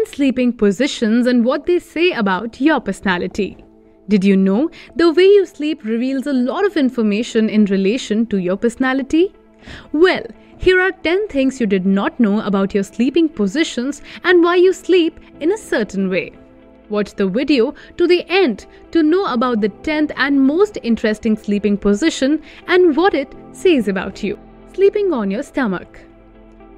10 sleeping positions and what they say about your personality. Did you know the way you sleep reveals a lot of information in relation to your personality? Well, here are 10 things you did not know about your sleeping positions and why you sleep in a certain way. Watch the video to the end to know about the 10th and most interesting sleeping position and what it says about you. Sleeping on your stomach.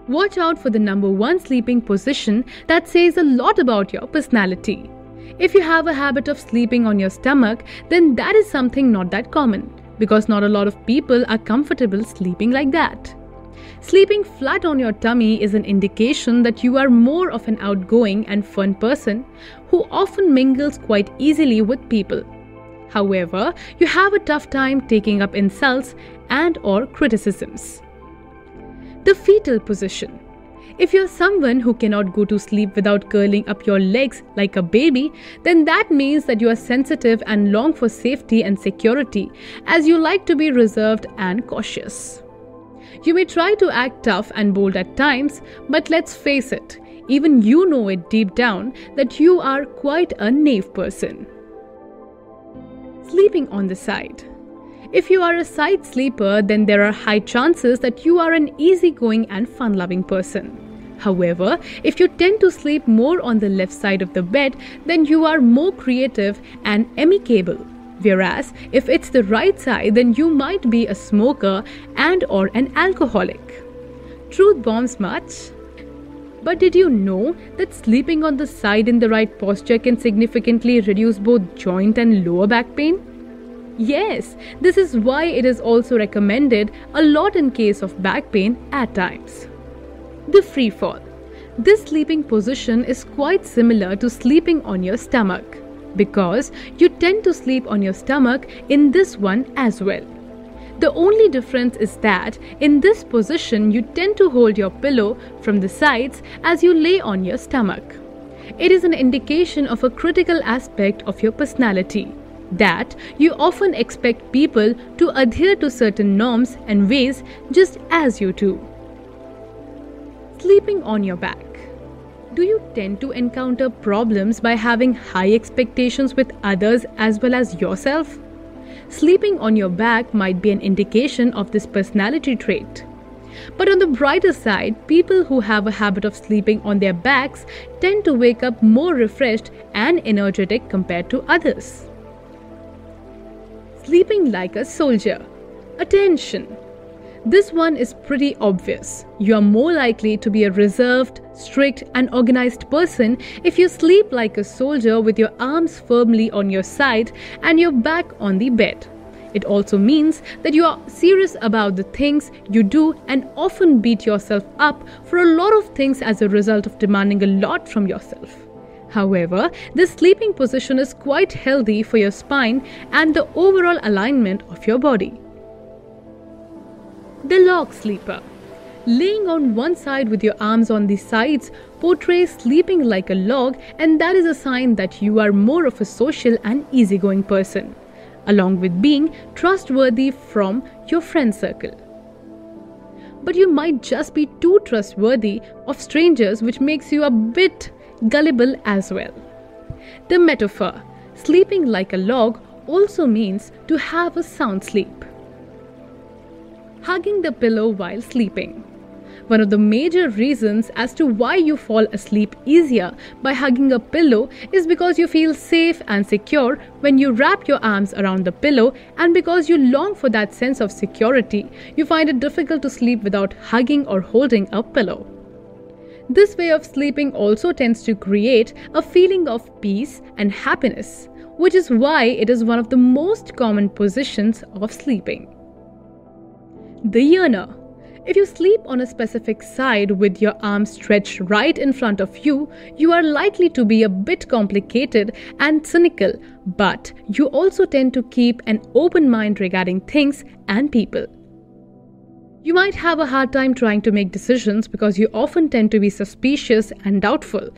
Watch out for the number 1 sleeping position that says a lot about your personality. If you have a habit of sleeping on your stomach, then that is something not that common, because not a lot of people are comfortable sleeping like that. Sleeping flat on your tummy is an indication that you are more of an outgoing and fun person who often mingles quite easily with people. However, you have a tough time taking up insults and/or criticisms. The fetal position. If you're someone who cannot go to sleep without curling up your legs like a baby, then that means that you are sensitive and long for safety and security, as you like to be reserved and cautious. You may try to act tough and bold at times, but let's face it, even you know it deep down that you are quite a naive person. Sleeping on the side. If you are a side sleeper, then there are high chances that you are an easygoing and fun-loving person. However, if you tend to sleep more on the left side of the bed, then you are more creative and amicable. Whereas, if it's the right side, then you might be a smoker and/or an alcoholic. Truth bombs much? But did you know that sleeping on the side in the right posture can significantly reduce both joint and lower back pain? Yes, this is why it is also recommended a lot in case of back pain at times. The free fall. This sleeping position is quite similar to sleeping on your stomach, because you tend to sleep on your stomach in this one as well. The only difference is that in this position you tend to hold your pillow from the sides as you lay on your stomach. It is an indication of a critical aspect of your personality, that you often expect people to adhere to certain norms and ways just as you do. Sleeping on your back. Do you tend to encounter problems by having high expectations with others as well as yourself? Sleeping on your back might be an indication of this personality trait. But on the brighter side, people who have a habit of sleeping on their backs tend to wake up more refreshed and energetic compared to others. Sleeping like a soldier. Attention! This one is pretty obvious. You are more likely to be a reserved, strict and organized person if you sleep like a soldier with your arms firmly on your side and your back on the bed. It also means that you are serious about the things you do and often beat yourself up for a lot of things as a result of demanding a lot from yourself. However, this sleeping position is quite healthy for your spine and the overall alignment of your body. The log sleeper. Laying on one side with your arms on the sides portrays sleeping like a log, and that is a sign that you are more of a social and easygoing person, along with being trustworthy from your friend circle. But you might just be too trustworthy of strangers, which makes you a bit gullible as well. The metaphor. Sleeping like a log also means to have a sound sleep. Hugging the pillow while sleeping. One of the major reasons as to why you fall asleep easier by hugging a pillow is because you feel safe and secure when you wrap your arms around the pillow, and because you long for that sense of security, you find it difficult to sleep without hugging or holding a pillow. This way of sleeping also tends to create a feeling of peace and happiness, which is why it is one of the most common positions of sleeping. The yearner. If you sleep on a specific side with your arms stretched right in front of you, you are likely to be a bit complicated and cynical, but you also tend to keep an open mind regarding things and people. You might have a hard time trying to make decisions because you often tend to be suspicious and doubtful,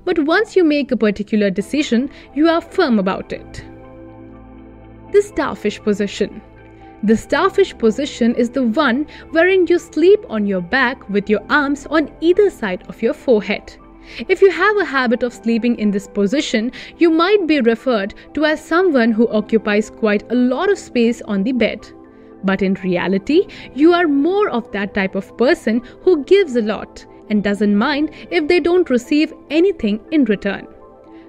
but once you make a particular decision, you are firm about it. The starfish position. The starfish position is the one wherein you sleep on your back with your arms on either side of your forehead. If you have a habit of sleeping in this position, you might be referred to as someone who occupies quite a lot of space on the bed. But in reality, you are more of that type of person who gives a lot and doesn't mind if they don't receive anything in return.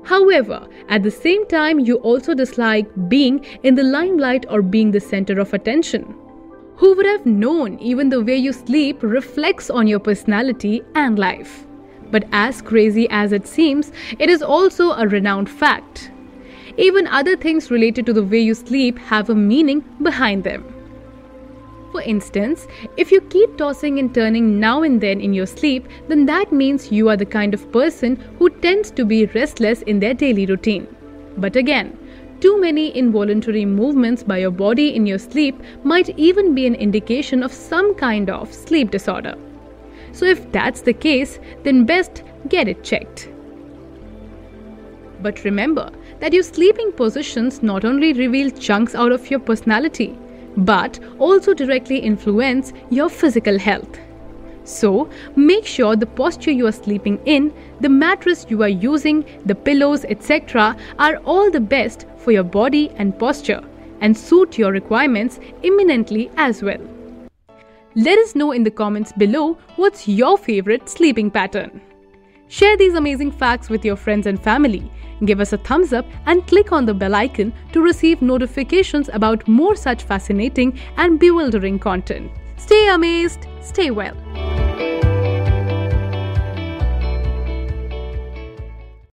However, at the same time, you also dislike being in the limelight or being the center of attention. Who would have known even the way you sleep reflects on your personality and life? But as crazy as it seems, it is also a renowned fact. Even other things related to the way you sleep have a meaning behind them. For instance, if you keep tossing and turning now and then in your sleep, then that means you are the kind of person who tends to be restless in their daily routine. But again, too many involuntary movements by your body in your sleep might even be an indication of some kind of sleep disorder. So if that's the case, then best get it checked. But remember that your sleeping positions not only reveal chunks out of your personality, but also directly influence your physical health. So, make sure the posture you are sleeping in, the mattress you are using, the pillows, etc. are all the best for your body and posture and suit your requirements eminently as well. Let us know in the comments below what's your favorite sleeping pattern. Share these amazing facts with your friends and family. Give us a thumbs up and click on the bell icon to receive notifications about more such fascinating and bewildering content. Stay amazed, stay well.